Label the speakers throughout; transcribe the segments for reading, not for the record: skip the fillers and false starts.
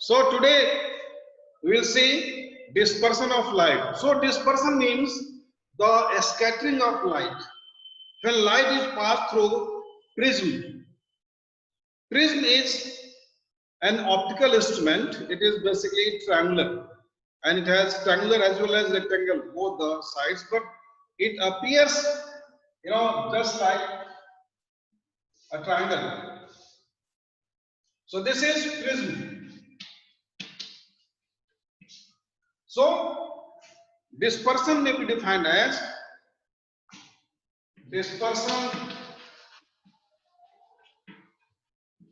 Speaker 1: So today we will see dispersion of light. So dispersion means the scattering of light. When light is passed through prism, prism is an optical instrument. It is basically triangular, and it has triangular as well as rectangle, both the sides, but it appears, just like a triangle. So this is prism. So dispersion may be defined as dispersion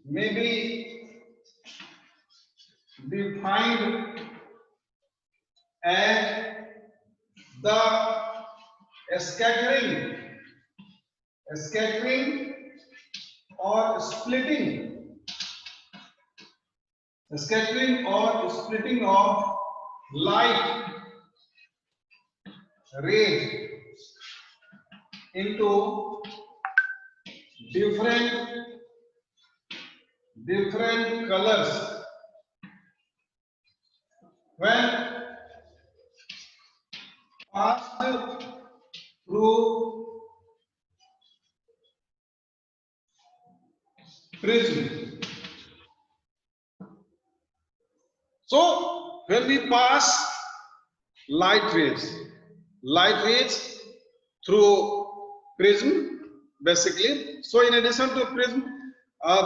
Speaker 1: may be defined as the scattering, scattering or splitting, scattering or splitting of light rays into different colors when passed through prism. So when we pass light rays through prism, basically. So in addition to prism,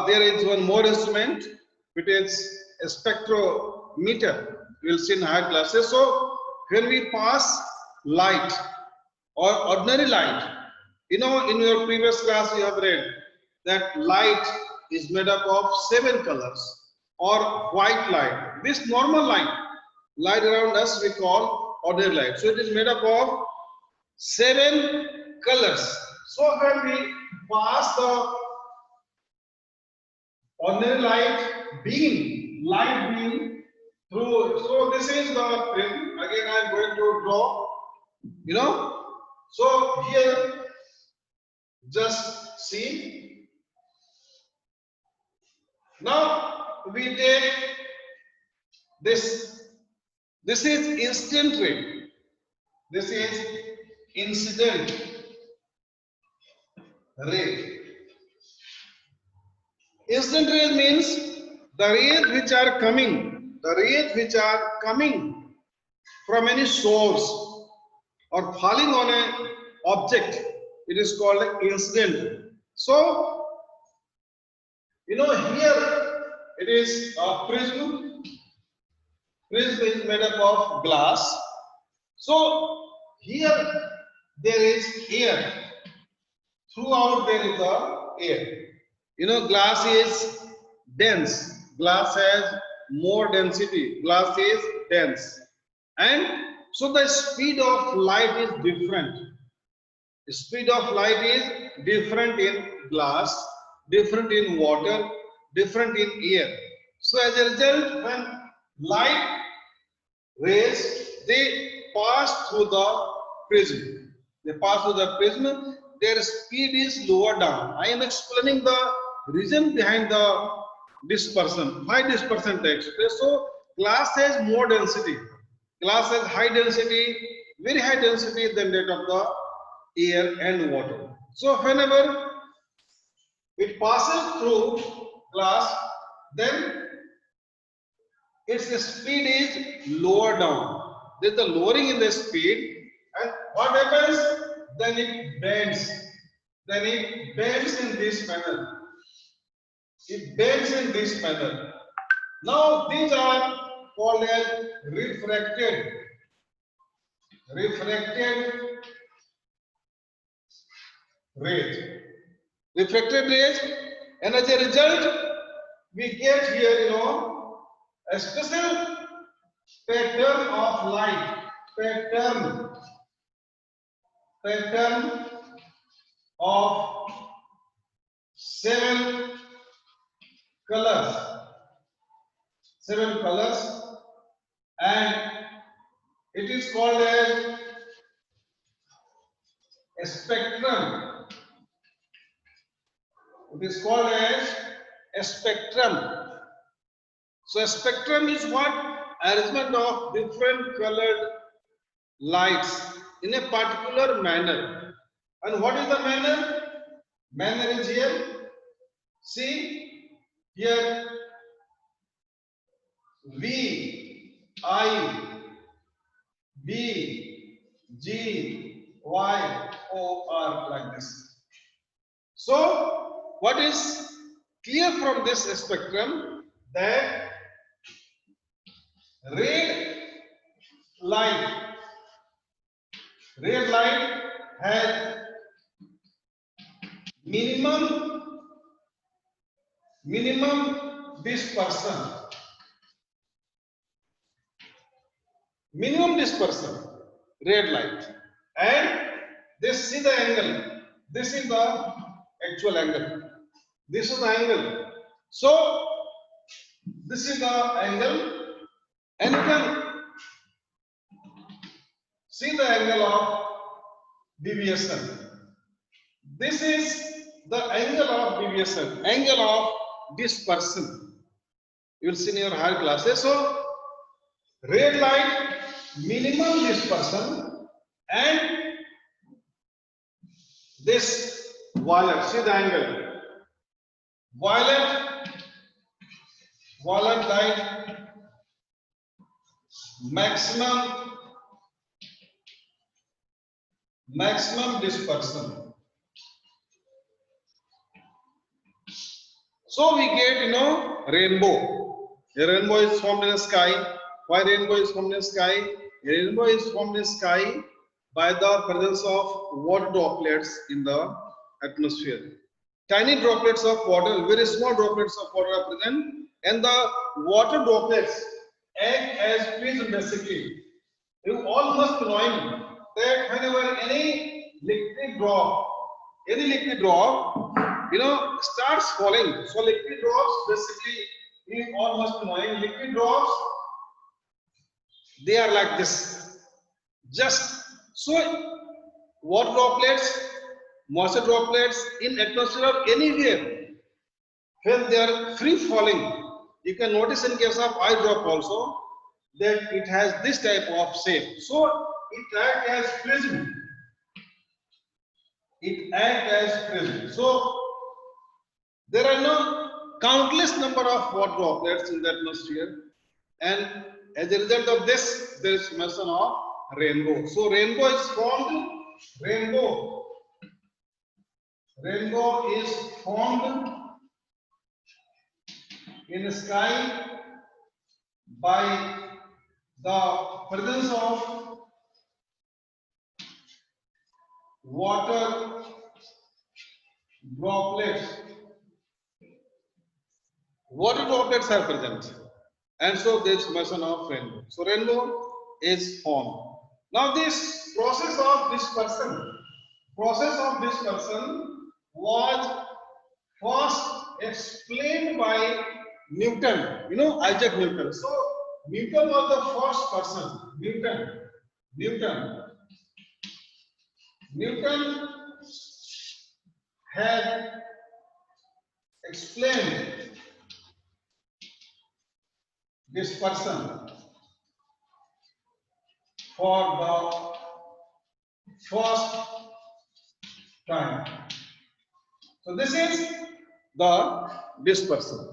Speaker 1: there is one more instrument, which is a spectrometer. You will see in higher classes. So when we pass light or ordinary light, in your previous class you have read that light is made up of 7 colors or white light. This normal light around us we call ordinary light. So it is made up of 7 colors. So when we pass the ordinary light beam through, so this is the prism. Again I am going to draw, so here just see. Now we take this is instant ray, this is incident ray. Instant rays means the rays which are coming from any source or falling on an object, it is called incident. So here it is a prism. Prism is made up of glass. So here there is air. Throughout there is air. Glass is dense. Glass has more density. Glass is dense. And so the speed of light is different. The speed of light is different in glass, different in water, different in air. So as a result, when light rays, they pass through the prism. They pass through the prism, their speed is lower down. I am explaining the reason behind the dispersion. Why dispersion takes place? So glass has more density. Glass has high density, very high density than that of the air and water. So whenever it passes through glass, then its speed is lower down. There is a lowering in the speed, and what happens? Then it bends. Then it bends in this manner. It bends in this manner. Now these are called as refracted rays. Refracted rays, and as a result, we get here, a special pattern of light. Pattern of 7 colors. 7 colors, and it is called as a spectrum. It is called as a spectrum. So a spectrum is what? Arrangement of different colored lights in a particular manner. And what is the manner? Manner is here. See here V, I, B, G, Y, O, R like this. So what is clear from this spectrum that red light, red light has minimum dispersion, red light, and this see the angle. This is the actual angle. This is the angle. So this is the angle, and you can see the angle of deviation. This is the angle of deviation, angle of dispersion. You will see in your higher classes. So red light minimum dispersion, and this violet, see the angle, violet light maximum dispersion. So we get rainbow. A rainbow is formed in the sky. Why rainbow is formed in the sky? A rainbow is formed in the sky by the presence of water droplets in the atmosphere. Tiny droplets of water, very small droplets of water are present, and the water droplets act as prism basically. You all must know that whenever any liquid drop, starts falling. So liquid drops basically, you all must know liquid drops, they are like this. Just so water droplets, moisture droplets in atmosphere or anywhere, when they are free falling, you can notice in case of eye drop also that it has this type of shape. So it acts as prism. So there are no countless number of water droplets in the atmosphere, and as a result of this, there is mention of rainbow. So rainbow is formed. Rainbow is formed in the sky by the presence of water droplets. Water droplets are present, and so there is mention of rainbow. So rainbow is formed. Now this process of dispersion was first explained by Newton. Isaac Newton. So Newton was the first person. Newton had explained dispersion for the first time. So this is the dispersion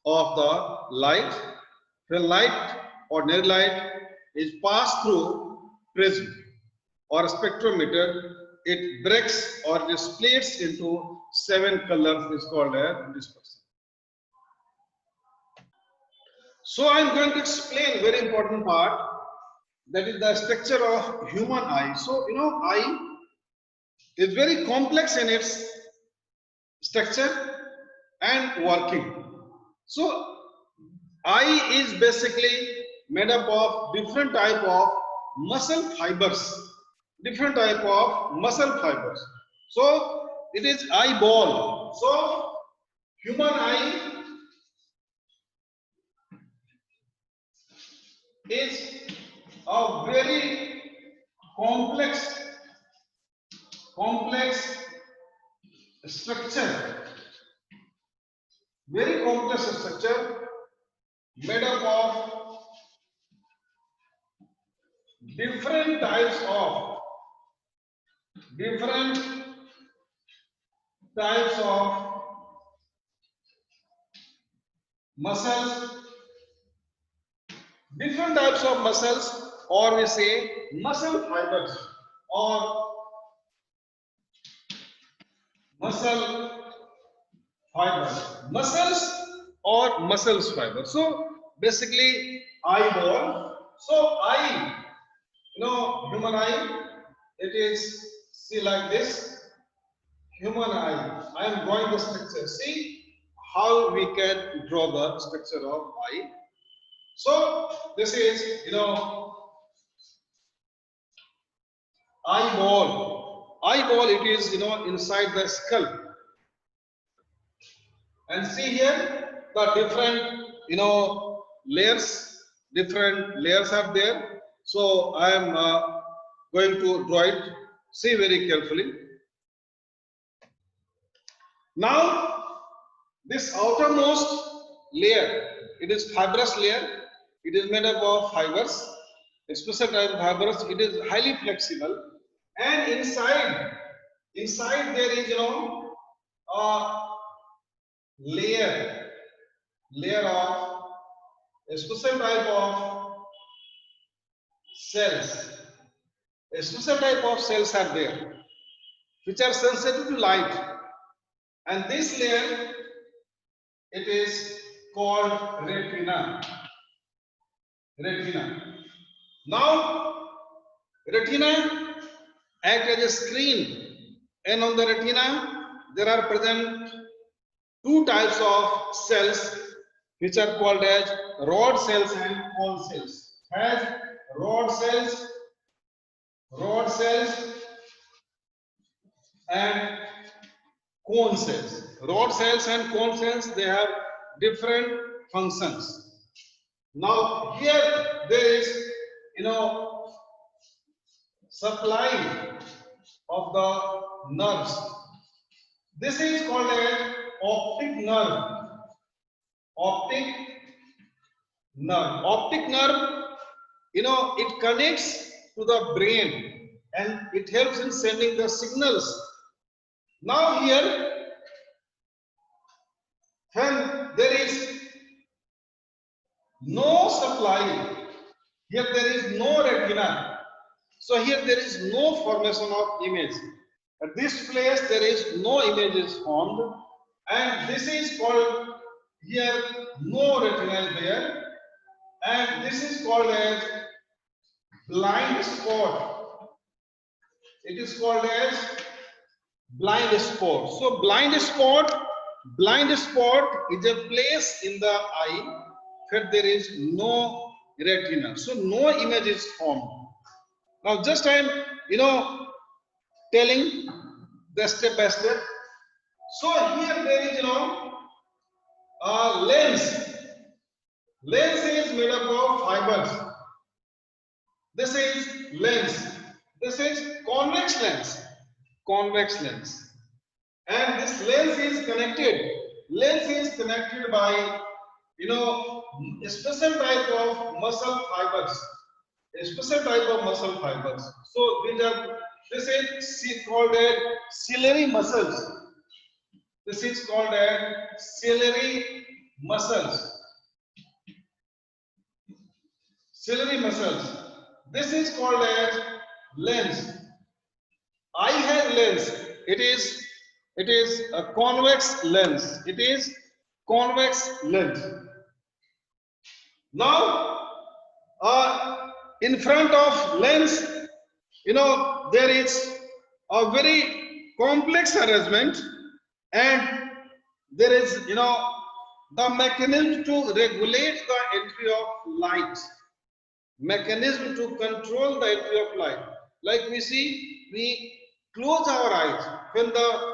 Speaker 1: of the light. When light, ordinary light, is passed through prism or spectrometer, it breaks or it splits into 7 colors. Is called a dispersion. So I am going to explain very important part, that is the structure of human eye. So eye is very complex in its structure and working. So eye is basically made up of different type of muscle fibers. So it is eyeball. So human eye is a very complex structure, made up of different types of different types of muscles, different types of muscles, or we say muscle fibers, or muscle fibers, muscles or muscles fiber. So basically eyeball. So eye, human eye, it is, see, like this, human eye. I am drawing the structure. See how we can draw the structure of eye. So this is, eyeball. Eyeball, it is, inside the skull. And see here the different, different layers are there. So I am going to draw it. See very carefully. Now this outermost layer, it is fibrous layer. It is made up of fibers, a special type of fibers. It is highly flexible, and inside there is, a layer of a special type of cells. A special type of cells are there which are sensitive to light, and this layer, it is called retina. Now retina act as a screen, and on the retina there are present two types of cells which are called as rod cells and cone cells. As rod cells and cone cells. Rod cells and cone cells, they have different functions. Now here there is, supply of the nerves. This is called as optic nerve. Optic nerve, it connects to the brain and it helps in sending the signals. Now here, when there is no supply, here there is no retina, so here there is no formation of image. At this place there is no image is formed, and this is called, here no retina is there, and this is called as blind spot. It is called as blind spot. So blind spot is a place in the eye where there is no retina, so no image is formed. Now just I am, telling the step by step. So here there is, a lens. Lens is made up of fibers. This is lens. This is convex lens. And this lens is connected. Lens is connected by, a special type of muscle fibers. So this is called as ciliary muscles. This is called as ciliary muscles. This is called as lens. Eye has lens. It is a convex lens. Now, in front of lens, there is a very complex arrangement, and there is, the mechanism to regulate the entry of light. Mechanism to control the entry of light. Like we see, we close our eyes when the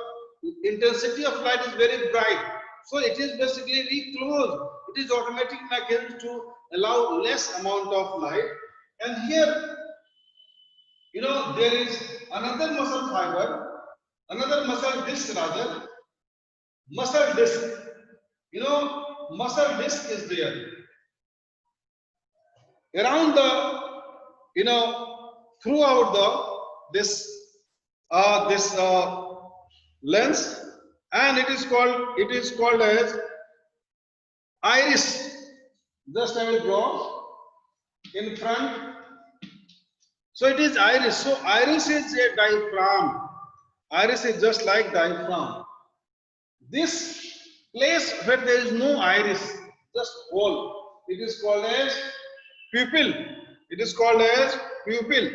Speaker 1: intensity of light is very bright. So it is basically we close. It is automatic mechanism to allow less amount of light. And here, there is another muscle fiber, another muscle disc rather. Muscle disc. Muscle disc is there. around the, throughout this lens, and it is called as iris. Just I will draw in front. So it is iris. So iris is a diaphragm. Iris is just like diaphragm. This place where there is no iris, just hole, it is called as pupil. It is called as pupil.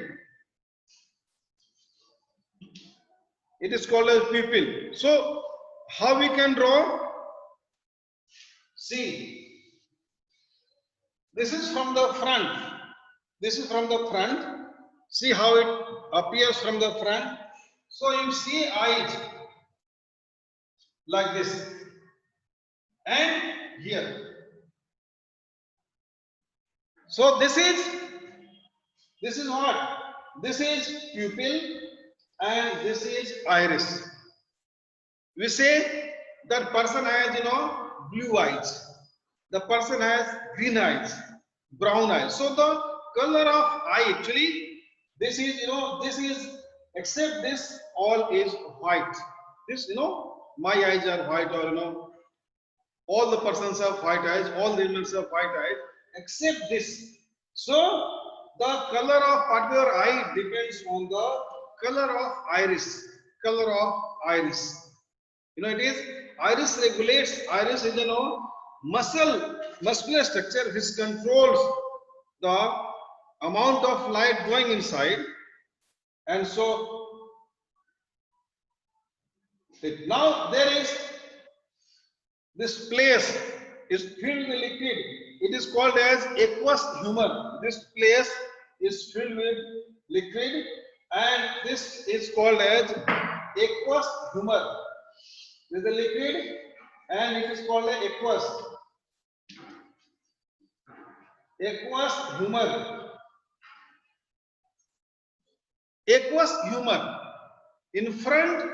Speaker 1: It is called as pupil. So how we can draw? See, this is from the front. This is from the front. See how it appears from the front. So you see eyes like this, and here. So this is what? This is pupil and this is iris. We say that person has blue eyes. The person has green eyes, brown eyes. So the color of eye actually, this is except this all is white. This my eyes are white, or all the persons have white eyes, all the humans have white eyes except this. So the color of particular eye depends on the color of iris. Color of iris. It is iris regulates. Iris is muscular structure which controls the amount of light going inside, and so now there is this place is filled with liquid. It is called as aqueous humor. This place is filled with liquid, and this is called as aqueous humor. This is a liquid, and it is called as aqueous humor. Aqueous humor. In front,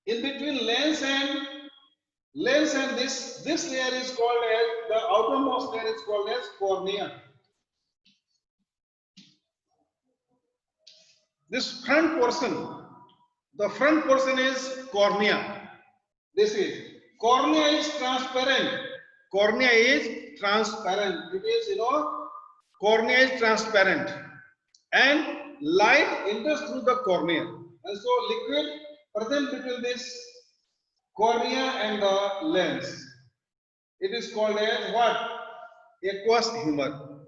Speaker 1: in between lens and this layer is called as, the outermost layer is called as cornea. This front portion, the front portion is cornea. This is cornea is transparent. Cornea is transparent. It is cornea is transparent, and light enters through the cornea, and so liquid present between this cornea and the lens. It is called as what? Aqueous humor.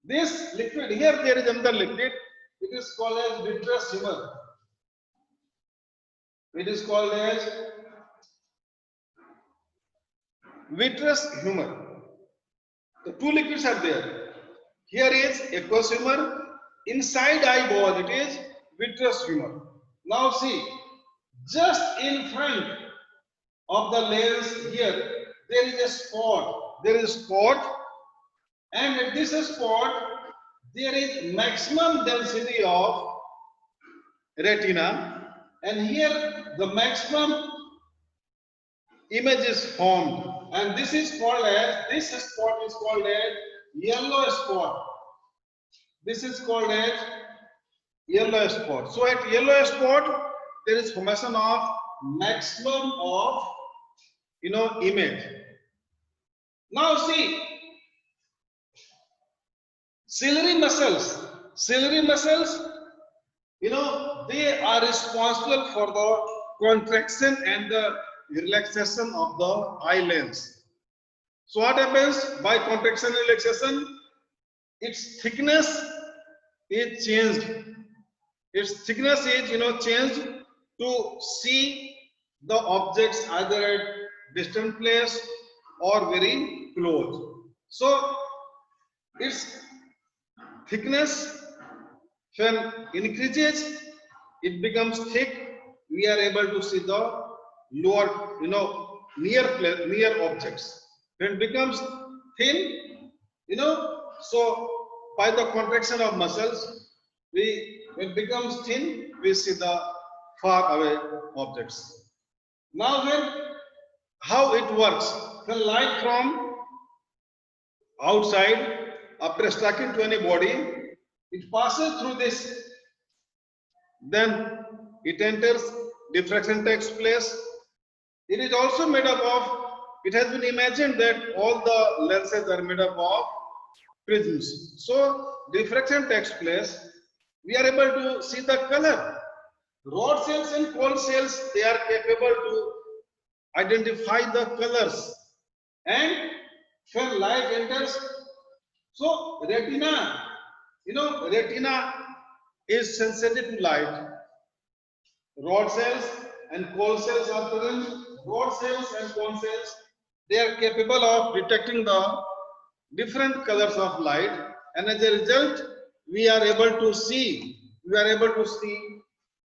Speaker 1: This liquid, here there is another liquid. It is called as vitreous humor. It is called as vitreous humor. The two liquids are there. Here is aqueous humor. Inside eyeball it is vitreous humor. Now see, just in front of the lens here, there is a spot. There is a spot, and at this spot there is maximum density of retina, and here the maximum image is formed, and this is called as, this spot is called as yellow spot. This is called as yellow spot. So at yellow spot there is formation of maximum of image. Now see, ciliary muscles, they are responsible for the contraction and the relaxation of the eye lens. So what happens by contraction and relaxation? Its thickness is changed. Its thickness is changed to see the objects either at distant place or very close. So its thickness, when increases, it becomes thick. We are able to see the lower, near objects. When it becomes thin, so by the contraction of muscles, when it becomes thin, we see the far away objects. Now how it works? The light from outside after striking to any body, it passes through this, then it enters, diffraction takes place. It is also made up of, it has been imagined that all the lenses are made up of prisms. So diffraction takes place, we are able to see the color. Rod cells and cone cells, they are capable to identify the colors, and when light enters, so retina, retina is sensitive to light. Rod cells and cone cells are present. Rod cells and cone cells, they are capable of detecting the different colors of light, and as a result, we are able to see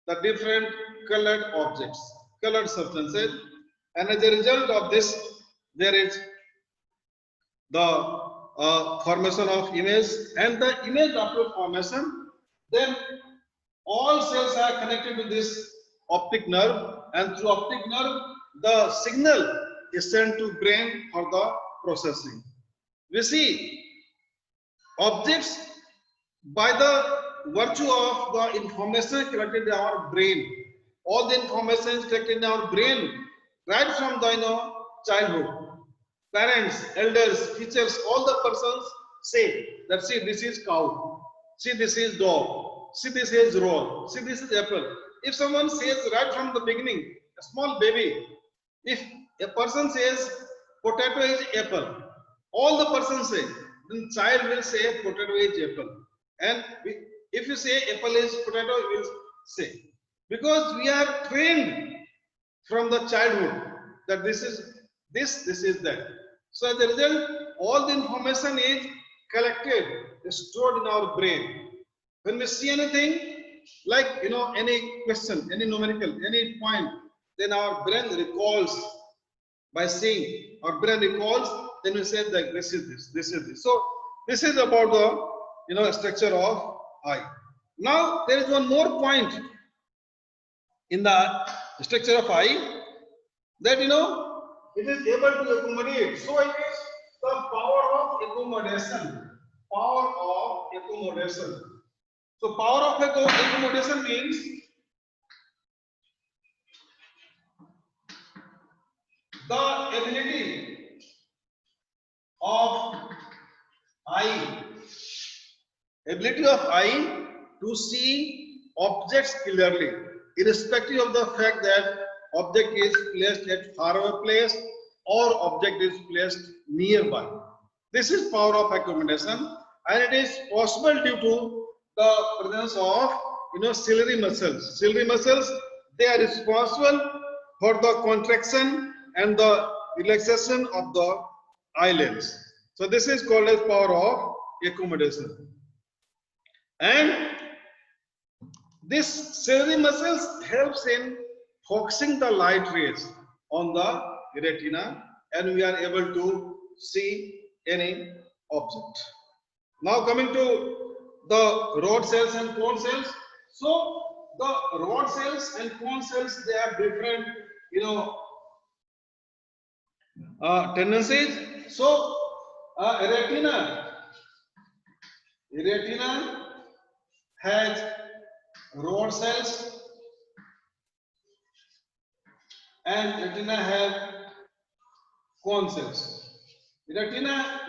Speaker 1: the different colored objects, colored substances, and as a result of this, there is the formation of image, and the image after formation, then all cells are connected to this optic nerve, and through optic nerve, the signal is sent to brain for the processing. We see objects by the virtue of the information collected in our brain. All the information is collected in our brain right from the childhood. Parents, elders, teachers, all the persons say that, see, this is cow, see, this is dog, see, this is roll, see, this is apple. If someone says right from the beginning, a small baby, if a person says potato is apple, all the persons say, then child will say potato is apple. And if you say apple is potato, you will say. Because we are trained from the childhood that this is this, this is that. So as a result, all the information is collected, stored in our brain. When we see anything, like any question, any numerical, any point, then our brain recalls by seeing. Our brain recalls, then we say that this is this, this is this. So this is about the structure of eye. Now there is one more point in the structure of eye, that it is able to accommodate. So it is the power of accommodation. Power of accommodation. So power of accommodation means the ability of eye to see objects clearly, irrespective of the fact that object is placed at far away place or object is placed nearby. This is power of accommodation, and it is possible due to the presence of ciliary muscles. Ciliary muscles, they are responsible for the contraction and the relaxation of the eyelids. So this is called as power of accommodation. And this ciliary muscles helps in focusing the light rays on the retina, and we are able to see any object. Now coming to the rod cells and cone cells. So the rod cells and cone cells, they have different tendencies. So retina has rod cells, and retina have cone cells. Retina,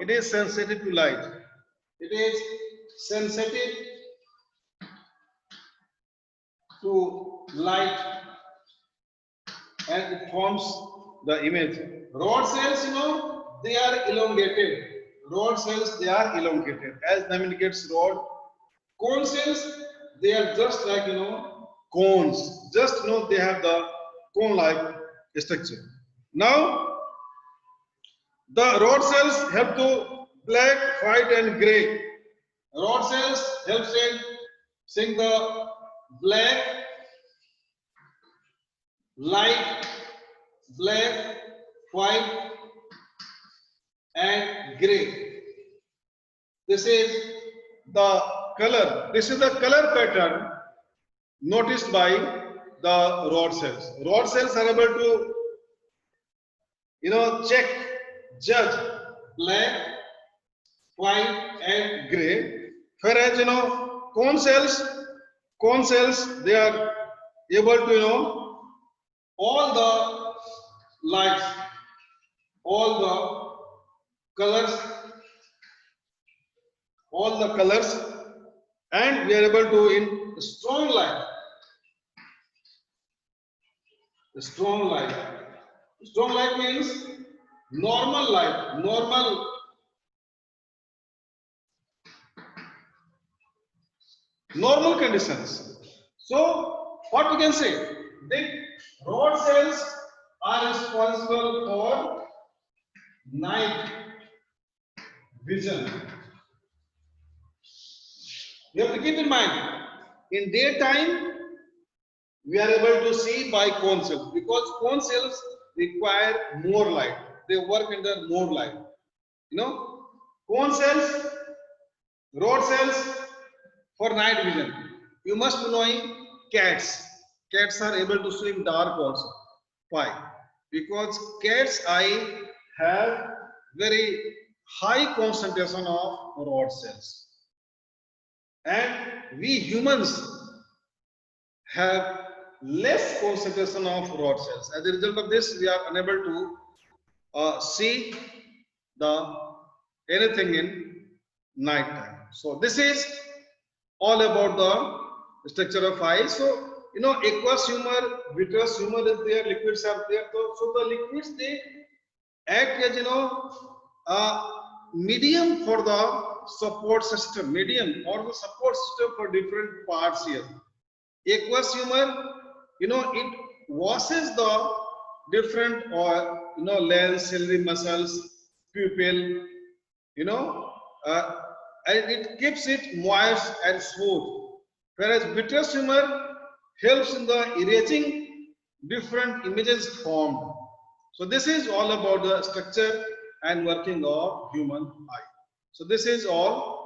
Speaker 1: it is sensitive to light. It is sensitive to light, and it forms the image. Rod cells, they are elongated. Rod cells, they are elongated, as name indicates rod. Cone cells, they are just like cones. Just they have the cone-like structure. Now, the rod cells have to black, white, and gray. Rod cells helps in seeing the black, light, black, white, and gray. This is the color. This is the color pattern noticed by the rod cells. Rod cells are able to check, judge black, white and gray. Whereas cone cells they are able to all the lights, all the colors, and we are able to in strong light. Strong light. Strong light means normal light, normal conditions. So what we can say, the rod cells are responsible for night vision. You have to keep in mind, in daytime we are able to see by cone cells because cone cells require more light. They work under more light. Cone cells, rod cells for night vision. You must be knowing cats. Cats are able to see in dark also. Why? Because cat's eye have very high concentration of rod cells. And we humans have less concentration of rod cells. As a result of this, we are unable to see anything in night time. So this is all about the structure of eye. So aqueous humor, vitreous humor is there, liquids are there. So the liquids they act as a medium for the support system, medium or the support system for different parts here. Aqueous humor, it washes the different lens, ciliary muscles, pupil, and it keeps it moist and smooth. Whereas vitreous humor helps in the erasing different images formed. So this is all about the structure and working of human eye. So this is all